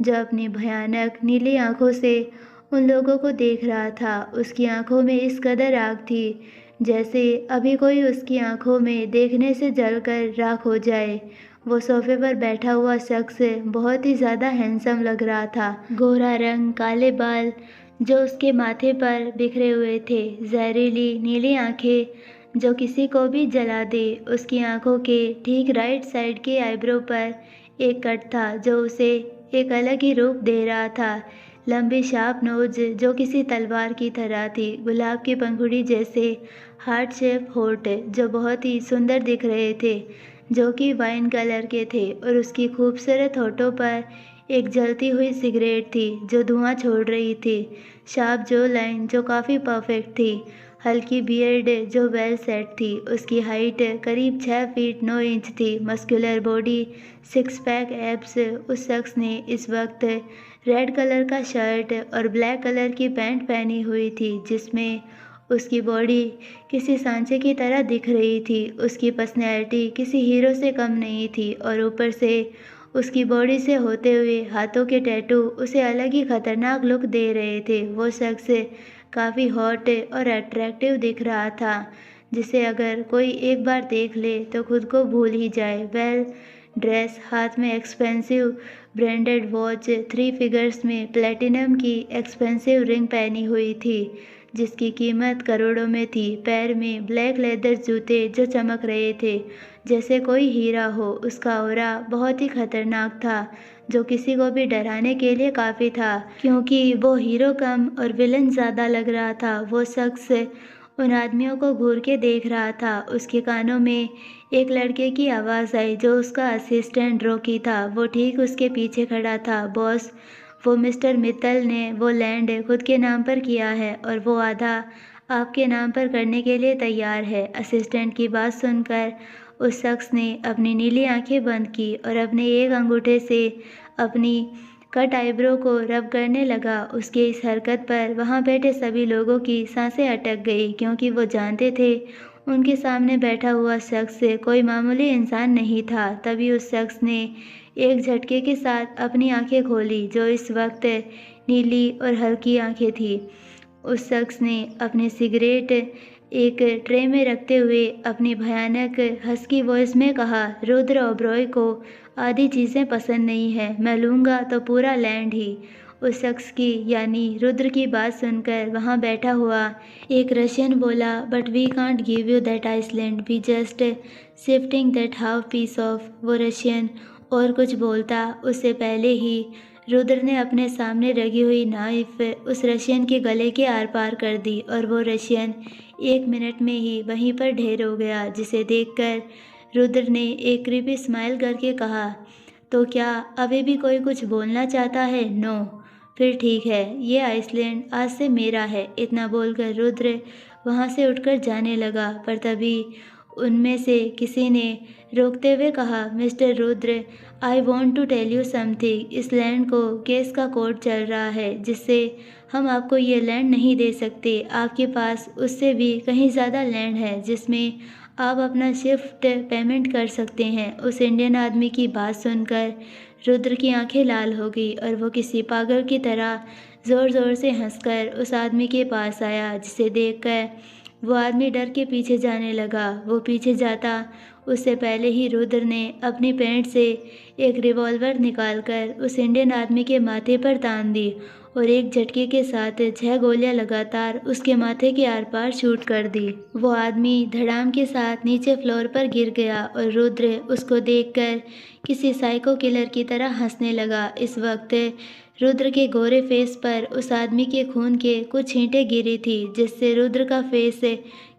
जो अपनी भयानक नीली आंखों से उन लोगों को देख रहा था। उसकी आंखों में इस कदर आग थी जैसे अभी कोई उसकी आंखों में देखने से जलकर राख हो जाए। वो सोफे पर बैठा हुआ शख्स बहुत ही ज़्यादा हैंडसम लग रहा था। गोरा रंग, काले बाल जो उसके माथे पर बिखरे हुए थे, जहरीली नीली आंखें जो किसी को भी जला दे। उसकी आंखों के ठीक राइट साइड के आईब्रो पर एक कट था जो उसे एक अलग ही रूप दे रहा था। लंबी शार्प नोज जो किसी तलवार की तरह थी, गुलाब की पंखुड़ी जैसे हार्ट शेप होठ जो बहुत ही सुंदर दिख रहे थे, जो कि वाइन कलर के थे, और उसकी खूबसूरत होठों पर एक जलती हुई सिगरेट थी जो धुआं छोड़ रही थी। शार्प जो लाइन जो काफ़ी परफेक्ट थी। हल्की बियर्ड जो वेल सेट थी। उसकी हाइट करीब 6 फीट 9 इंच थी। Muscular body, six pack abs. उस शख्स ने इस वक्त रेड कलर का शर्ट और ब्लैक कलर की पैंट पहनी हुई थी, जिसमें उसकी बॉडी किसी सांचे की तरह दिख रही थी। उसकी पर्सनैलिटी किसी हीरो से कम नहीं थी, और ऊपर से उसकी बॉडी से होते हुए हाथों के टैटू उसे अलग ही खतरनाक लुक दे रहे थे। वो शख्स काफ़ी हॉट और अट्रैक्टिव दिख रहा था, जिसे अगर कोई एक बार देख ले तो खुद को भूल ही जाए। वेल ड्रेस, हाथ में एक्सपेंसिव ब्रांडेड वॉच, 3 फिगर्स में प्लेटिनम की एक्सपेंसिव रिंग पहनी हुई थी, जिसकी कीमत करोड़ों में थी। पैर में ब्लैक लेदर जूते जो चमक रहे थे जैसे कोई हीरा हो। उसका ऑरा बहुत ही खतरनाक था, जो किसी को भी डराने के लिए काफ़ी था, क्योंकि वो हीरो कम और विलन ज़्यादा लग रहा था। वो शख्स उन आदमियों को घूर के देख रहा था। उसके कानों में एक लड़के की आवाज़ आई जो उसका असिस्टेंट रॉकी था। वो ठीक उसके पीछे खड़ा था। बॉस, वो मिस्टर मित्तल ने वो लैंड खुद के नाम पर किया है और वो आधा आपके नाम पर करने के लिए तैयार है। असिस्टेंट की बात सुनकर उस शख्स ने अपनी नीली आंखें बंद की और अपने एक अंगूठे से अपनी कट आईब्रो को रब करने लगा। उसके इस हरकत पर वहाँ बैठे सभी लोगों की सांसें अटक गई, क्योंकि वो जानते थे उनके सामने बैठा हुआ शख्स कोई मामूली इंसान नहीं था। तभी उस शख्स ने एक झटके के साथ अपनी आंखें खोली, जो इस वक्त नीली और हल्की आंखें थी। उस शख्स ने अपनी सिगरेट एक ट्रे में रखते हुए अपनी भयानक हस्की वॉइस में कहा, रुद्र ओबरॉय को आधी चीज़ें पसंद नहीं है, मैं लूँगा तो पूरा लैंड ही। उस शख्स की यानी रुद्र की बात सुनकर वहाँ बैठा हुआ एक रशियन बोला, but we can't give you that Iceland, we just shifting that half piece off. वो रशियन और कुछ बोलता उससे पहले ही रुद्र ने अपने सामने रखी हुई नाइफ उस रशियन के गले के आर पार कर दी, और वो रशियन 1 मिनट में ही वहीं पर ढेर हो गया, जिसे देखकर रुद्र ने एक क्रीपी स्माइल करके कहा, तो क्या अभी भी कोई कुछ बोलना चाहता है? नो? फिर ठीक है, ये आइसलैंड आज से मेरा है। इतना बोलकर रुद्र वहाँ से उठकर जाने लगा, पर तभी उनमें से किसी ने रोकते हुए कहा, mister Rudra, I want to tell you something. इस लैंड को केस का कोर्ट चल रहा है, जिससे हम आपको ये लैंड नहीं दे सकते। आपके पास उससे भी कहीं ज़्यादा लैंड है जिसमें आप अपना शिफ्ट पेमेंट कर सकते हैं। उस इंडियन आदमी की बात सुनकर रुद्र की आंखें लाल हो गई और वो किसी पागल की तरह ज़ोर ज़ोर से हंसकर उस आदमी के पास आया, जिसे देखकर वो आदमी डर के पीछे जाने लगा। वो पीछे जाता उससे पहले ही रुद्र ने अपनी पैंट से एक रिवॉल्वर निकालकर उस इंडियन आदमी के माथे पर तान दी और एक झटके के साथ 6 गोलियां लगातार उसके माथे के आर पार शूट कर दी। वो आदमी धड़ाम के साथ नीचे फ्लोर पर गिर गया और रुद्र उसको देखकर किसी साइको किलर की तरह हंसने लगा। इस वक्त रुद्र के गोरे फेस पर उस आदमी के खून के कुछ छींटे गिरी थी, जिससे रुद्र का फेस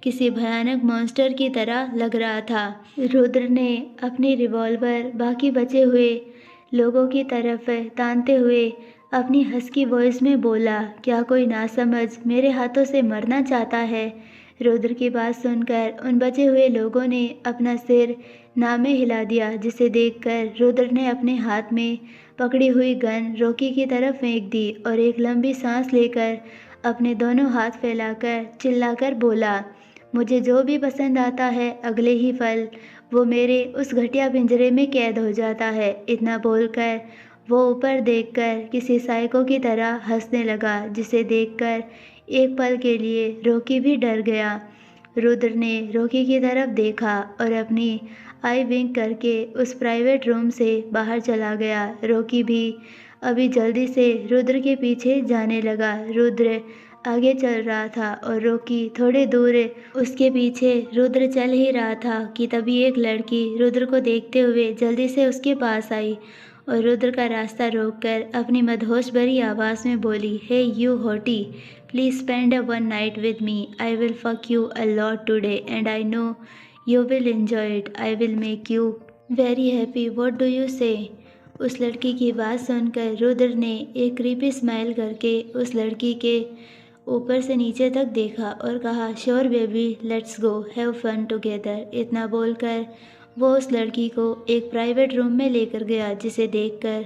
किसी भयानक मॉन्स्टर की तरह लग रहा था। रुद्र ने अपनी रिवॉल्वर बाकी बचे हुए लोगों की तरफ तानते हुए अपनी हस्की वॉइस में बोला, क्या कोई नासमझ मेरे हाथों से मरना चाहता है? रुद्र की बात सुनकर उन बचे हुए लोगों ने अपना सिर नामे हिला दिया, जिसे देखकर रुद्र ने अपने हाथ में पकड़ी हुई गन रॉकी की तरफ फेंक दी और एक लंबी सांस लेकर अपने दोनों हाथ फैलाकर चिल्लाकर बोला, मुझे जो भी पसंद आता है अगले ही पल वो मेरे उस घटिया पिंजरे में कैद हो जाता है। इतना बोलकर वो ऊपर देखकर किसी साइको की तरह हंसने लगा, जिसे देखकर एक पल के लिए रॉकी भी डर गया। रुद्र ने रॉकी की तरफ देखा और अपनी आई विंक करके उस प्राइवेट रूम से बाहर चला गया। रॉकी भी अभी जल्दी से रुद्र के पीछे जाने लगा। रुद्र आगे चल रहा था और रॉकी थोड़े दूर उसके पीछे। रुद्र चल ही रहा था कि तभी एक लड़की रुद्र को देखते हुए जल्दी से उसके पास आई और रुद्र का रास्ता रोककर अपनी मदहोश भरी आवाज़ में बोली, hey you hottie, please spend a one night with me. I will fuck you a lot today and I know you will enjoy it. I will make you very happy. What do you say? उस लड़की की बात सुनकर रुद्र ने एक creepy smile करके उस लड़की के ऊपर से नीचे तक देखा और कहा, sure baby, let's go have fun together. इतना बोलकर वो उस लड़की को एक प्राइवेट रूम में लेकर गया, जिसे देखकर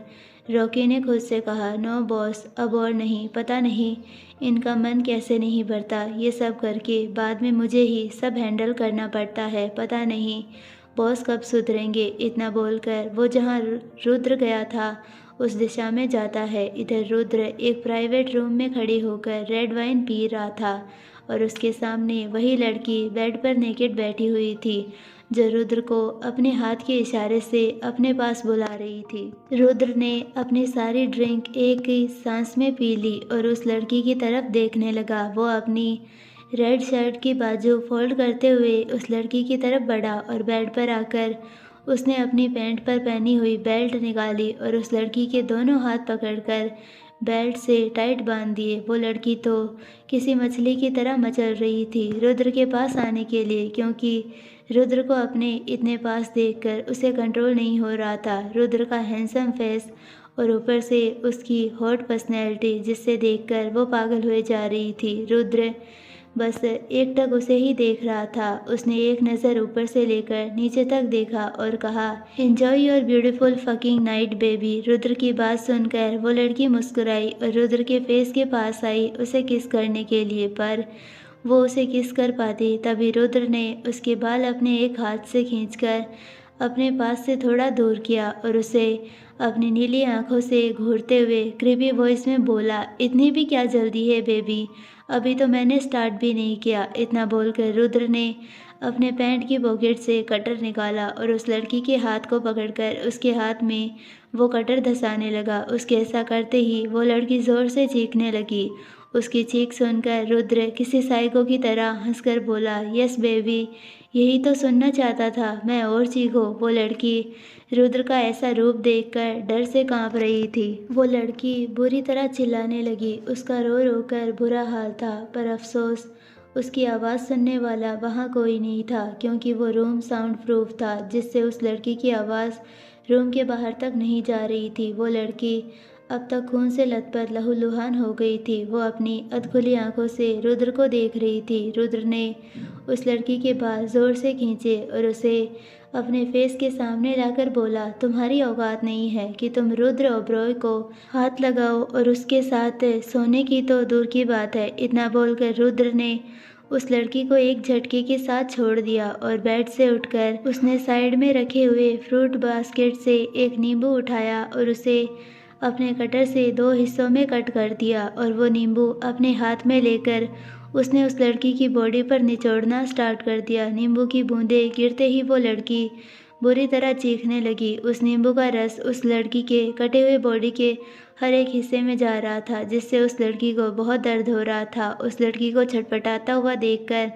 रॉकी ने खुद से कहा, नो बॉस, अब और नहीं। पता नहीं इनका मन कैसे नहीं भरता। ये सब करके बाद में मुझे ही सब हैंडल करना पड़ता है। पता नहीं बॉस कब सुधरेंगे। इतना बोलकर वो जहाँ रुद्र गया था उस दिशा में जाता है। इधर रुद्र एक प्राइवेट रूम में खड़ी होकर रेड वाइन पी रहा था और उसके सामने वही लड़की बेड पर नेकेड बैठी हुई थी, जो रुद्र को अपने हाथ के इशारे से अपने पास बुला रही थी। रुद्र ने अपनी सारी ड्रिंक एक ही सांस में पी ली और उस लड़की की तरफ देखने लगा। वो अपनी रेड शर्ट की बाजू फोल्ड करते हुए उस लड़की की तरफ बढ़ा और बेड पर आकर उसने अपनी पैंट पर पहनी हुई बेल्ट निकाली और उस लड़की के दोनों हाथ पकड़कर बेल्ट से टाइट बांध दिए। वो लड़की तो किसी मछली की तरह मचल रही थी रुद्र के पास आने के लिए, क्योंकि रुद्र को अपने इतने पास देखकर उसे कंट्रोल नहीं हो रहा था। रुद्र का हैंडसम फेस और ऊपर से उसकी हॉट पर्सनैलिटी, जिससे देखकर वो पागल हुए जा रही थी। रुद्र बस एकटक उसे ही देख रहा था। उसने एक नज़र ऊपर से लेकर नीचे तक देखा और कहा, enjoy your beautiful fucking night baby. Rudra की बात सुनकर वो लड़की मुस्कुराई और रुद्र के फेस के पास आई उसे किस करने के लिए, पर वो उसे किस कर पाती। तभी रुद्र ने उसके बाल अपने एक हाथ से खींचकर अपने पास से थोड़ा दूर किया और उसे अपनी नीली आंखों से घूरते हुए क्रीपी वॉइस में बोला, इतनी भी क्या जल्दी है बेबी, अभी तो मैंने स्टार्ट भी नहीं किया। इतना बोलकर रुद्र ने अपने पैंट की पॉकेट से कटर निकाला और उस लड़की के हाथ को पकड़कर उसके हाथ में वो कटर धंसाने लगा। उसके ऐसा करते ही वो लड़की ज़ोर से चीखने लगी। उसकी चीख सुनकर रुद्र किसी साइको की तरह हंसकर बोला, यस बेबी, यही तो सुनना चाहता था मैं, और चीखो। वो लड़की रुद्र का ऐसा रूप देखकर डर से कांप रही थी। वो लड़की बुरी तरह चिल्लाने लगी। उसका रो रो कर बुरा हाल था, पर अफसोस उसकी आवाज़ सुनने वाला वहाँ कोई नहीं था, क्योंकि वो रूम साउंड प्रूफ था, जिससे उस लड़की की आवाज़ रूम के बाहर तक नहीं जा रही थी। वो लड़की अब तक खून से लथपथ लहूलुहान हो गई थी। वो अपनी अधखुली आंखों से रुद्र को देख रही थी। रुद्र ने उस लड़की के बाल जोर से खींचे और उसे अपने फेस के सामने लाकर बोला, तुम्हारी औकात नहीं है कि तुम रुद्र ओबरॉय को हाथ लगाओ और उसके साथ सोने की तो दूर की बात है। इतना बोलकर रुद्र ने उस लड़की को एक झटके के साथ छोड़ दिया और बेड से उठकर उसने साइड में रखे हुए फ्रूट बास्केट से एक नींबू उठाया और उसे अपने कटर से 2 हिस्सों में कट कर दिया और वो नींबू अपने हाथ में लेकर उसने उस लड़की की बॉडी पर निचोड़ना स्टार्ट कर दिया। नींबू की बूंदें गिरते ही वो लड़की बुरी तरह चीखने लगी। उस नींबू का रस उस लड़की के कटे हुए बॉडी के हर एक हिस्से में जा रहा था, जिससे उस लड़की को बहुत दर्द हो रहा था। उस लड़की को छटपटाता हुआ देखकर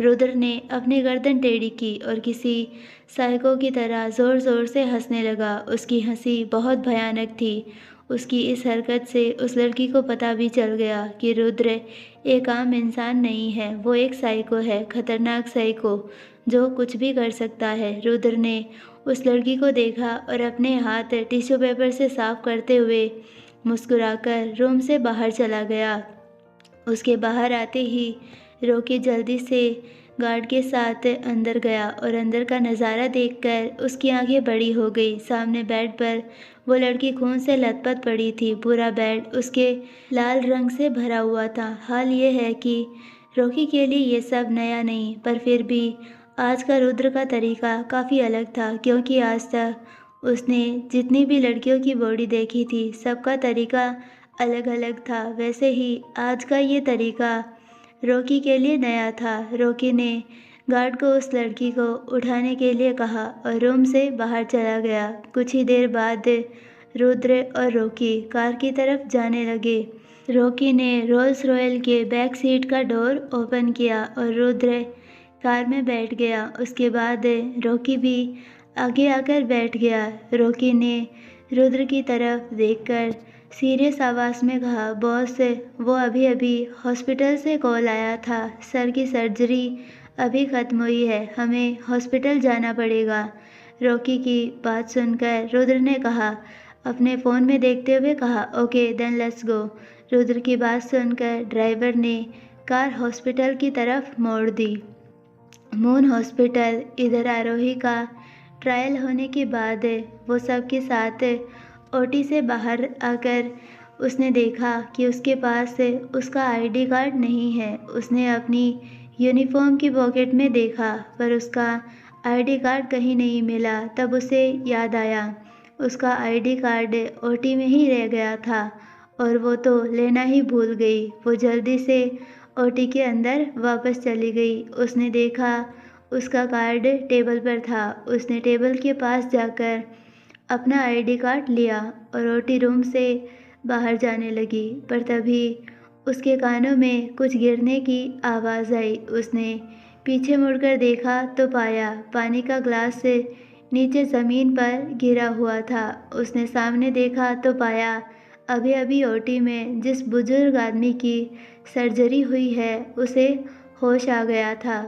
रुद्र ने अपनी गर्दन टेढ़ी की और किसी साइको की तरह ज़ोर ज़ोर से हंसने लगा। उसकी हंसी बहुत भयानक थी। उसकी इस हरकत से उस लड़की को पता भी चल गया कि रुद्र एक आम इंसान नहीं है, वो एक साइको है, खतरनाक साइको, जो कुछ भी कर सकता है। रुद्र ने उस लड़की को देखा और अपने हाथ टिश्यू पेपर से साफ करते हुए मुस्कुराकर रूम से बाहर चला गया। उसके बाहर आते ही रॉकी जल्दी से गार्ड के साथ अंदर गया और अंदर का नज़ारा देखकर उसकी आंखें बड़ी हो गई। सामने बेड पर वो लड़की खून से लथपथ पड़ी थी। पूरा बेड उसके लाल रंग से भरा हुआ था। हाल ये है कि रॉकी के लिए ये सब नया नहीं, पर फिर भी आज का रुद्र का तरीका काफ़ी अलग था, क्योंकि आज तक उसने जितनी भी लड़कियों की बॉडी देखी थी सबका तरीका अलग अलग था। वैसे ही आज का ये तरीका रॉकी के लिए नया था। रॉकी ने गार्ड को उस लड़की को उठाने के लिए कहा और रूम से बाहर चला गया। कुछ ही देर बाद रुद्र और रॉकी कार की तरफ जाने लगे। रॉकी ने रोल्स रॉयल के बैक सीट का डोर ओपन किया और रुद्र कार में बैठ गया। उसके बाद रॉकी भी आगे आकर बैठ गया। रॉकी ने रुद्र की तरफ देखकर सीरियस आवाज़ में कहा, बॉस, वो अभी अभी हॉस्पिटल से कॉल आया था। सर की सर्जरी अभी ख़त्म हुई है, हमें हॉस्पिटल जाना पड़ेगा। रॉकी की बात सुनकर रुद्र ने कहा, अपने फ़ोन में देखते हुए कहा, okay then let's go. Rudra की बात सुनकर ड्राइवर ने कार हॉस्पिटल की तरफ मोड़ दी। Moon hospital. इधर आरोही का ट्रायल होने के बाद वो सबके साथ ओटी से बाहर आकर उसने देखा कि उसके पास उसका आईडी कार्ड नहीं है। उसने अपनी यूनिफॉर्म की पॉकेट में देखा पर उसका आईडी कार्ड कहीं नहीं मिला। तब उसे याद आया उसका आईडी कार्ड ओटी में ही रह गया था और वो तो लेना ही भूल गई। वो जल्दी से ओटी के अंदर वापस चली गई। उसने देखा उसका कार्ड टेबल पर था। उसने टेबल के पास जाकर अपना आईडी कार्ड लिया और ओटी रूम से बाहर जाने लगी। पर तभी उसके कानों में कुछ गिरने की आवाज़ आई। उसने पीछे मुड़कर देखा तो पाया पानी का ग्लास नीचे ज़मीन पर गिरा हुआ था। उसने सामने देखा तो पाया अभी अभी ओटी में जिस बुजुर्ग आदमी की सर्जरी हुई है उसे होश आ गया था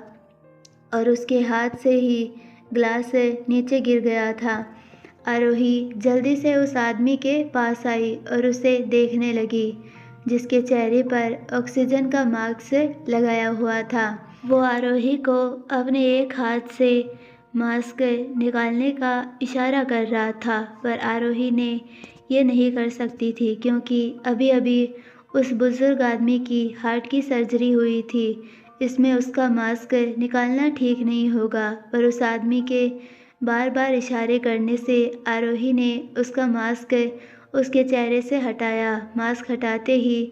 और उसके हाथ से ही ग्लास नीचे गिर गया था। आरोही जल्दी से उस आदमी के पास आई और उसे देखने लगी जिसके चेहरे पर ऑक्सीजन का मास्क लगाया हुआ था। वो आरोही को अपने एक हाथ से मास्क निकालने का इशारा कर रहा था पर आरोही ने ये नहीं कर सकती थी क्योंकि अभी अभी उस बुज़ुर्ग आदमी की हार्ट की सर्जरी हुई थी। इसमें उसका मास्क निकालना ठीक नहीं होगा। पर उस आदमी के बार बार इशारे करने से आरोही ने उसका मास्क उसके चेहरे से हटाया। मास्क हटाते ही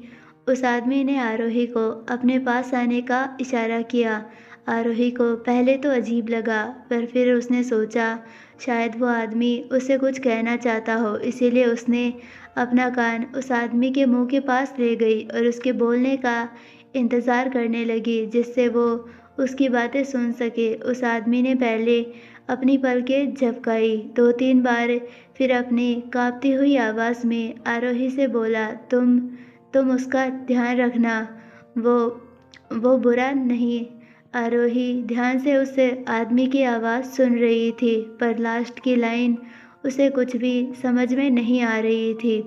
उस आदमी ने आरोही को अपने पास आने का इशारा किया। आरोही को पहले तो अजीब लगा पर फिर उसने सोचा शायद वो आदमी उससे कुछ कहना चाहता हो, इसीलिए उसने अपना कान उस आदमी के मुंह के पास ले गई और उसके बोलने का इंतज़ार करने लगी जिससे वो उसकी बातें सुन सके। उस आदमी ने पहले अपनी पलकें झपकाई 2-3 बार, फिर अपनी कांपती हुई आवाज़ में आरोही से बोला, तुम उसका ध्यान रखना, वो बुरा नहीं। आरोही ध्यान से उस आदमी की आवाज़ सुन रही थी पर लास्ट की लाइन उसे कुछ भी समझ में नहीं आ रही थी।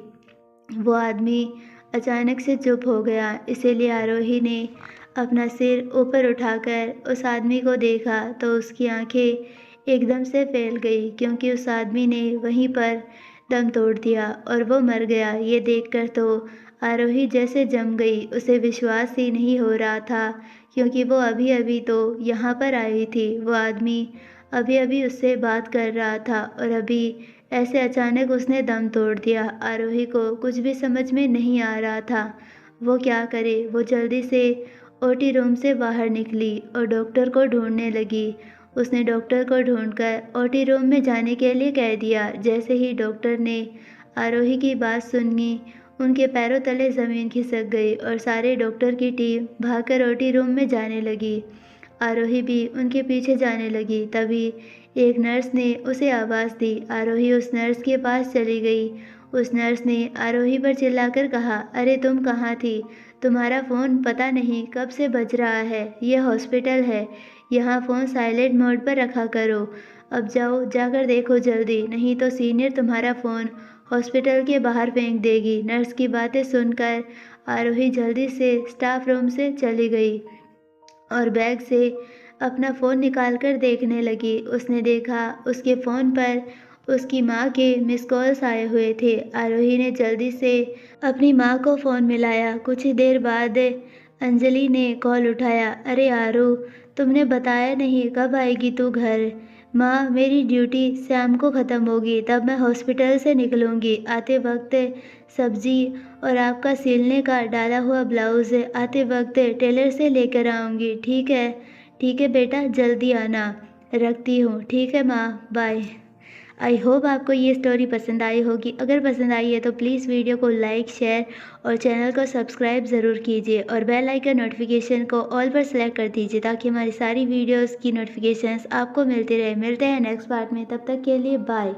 वो आदमी अचानक से चुप हो गया, इसीलिए आरोही ने अपना सिर ऊपर उठाकर उस आदमी को देखा तो उसकी आंखें एकदम से फैल गई क्योंकि उस आदमी ने वहीं पर दम तोड़ दिया और वो मर गया। ये देखकर तो आरोही जैसे जम गई। उसे विश्वास ही नहीं हो रहा था क्योंकि वो अभी अभी तो यहाँ पर आई थी। वो आदमी अभी अभी उससे बात कर रहा था और अभी ऐसे अचानक उसने दम तोड़ दिया। आरोही को कुछ भी समझ में नहीं आ रहा था वो क्या करे। वो जल्दी से ओटी रूम से बाहर निकली और डॉक्टर को ढूंढने लगी। उसने डॉक्टर को ढूंढकर ओटी रूम में जाने के लिए कह दिया। जैसे ही डॉक्टर ने आरोही की बात सुनी उनके पैरों तले ज़मीन खिसक गई और सारे डॉक्टर की टीम भागकर ओटी रूम में जाने लगी। आरोही भी उनके पीछे जाने लगी। तभी एक नर्स ने उसे आवाज़ दी। आरोही उस नर्स के पास चली गई। उस नर्स ने आरोही पर चिल्लाकर कहा, अरे तुम कहाँ थी? तुम्हारा फ़ोन पता नहीं कब से बज रहा है। यह हॉस्पिटल है, यहाँ फ़ोन साइलेंट मोड पर रखा करो। अब जाओ, जाकर देखो जल्दी, नहीं तो सीनियर तुम्हारा फ़ोन हॉस्पिटल के बाहर फेंक देगी। नर्स की बातें सुनकर आरोही जल्दी से स्टाफ रूम से चली गई और बैग से अपना फ़ोन निकालकर देखने लगी। उसने देखा उसके फ़ोन पर उसकी माँ के मिस कॉल्स आए हुए थे। आरोही ने जल्दी से अपनी माँ को फ़ोन मिलाया। कुछ ही देर बाद अंजलि ने कॉल उठाया। अरे आरू, तुमने बताया नहीं कब आएगी तू घर? माँ, मेरी ड्यूटी शाम को ख़त्म होगी, तब मैं हॉस्पिटल से निकलूँगी। आते वक्त सब्जी और आपका सिलने का डाला हुआ ब्लाउज़ आते वक्त टेलर से लेकर आऊँगी। ठीक है बेटा, जल्दी आना। रखती हूँ। ठीक है माँ, बाय। आई होप आपको ये स्टोरी पसंद आई होगी। अगर पसंद आई है तो प्लीज़ वीडियो को लाइक, शेयर और चैनल को सब्सक्राइब ज़रूर कीजिए और बेल आइकन नोटिफिकेशन को ऑल पर सेलेक्ट कर दीजिए ताकि हमारी सारी वीडियोस की नोटिफिकेशंस आपको मिलती रहे। मिलते हैं नेक्स्ट पार्ट में, तब तक के लिए बाय।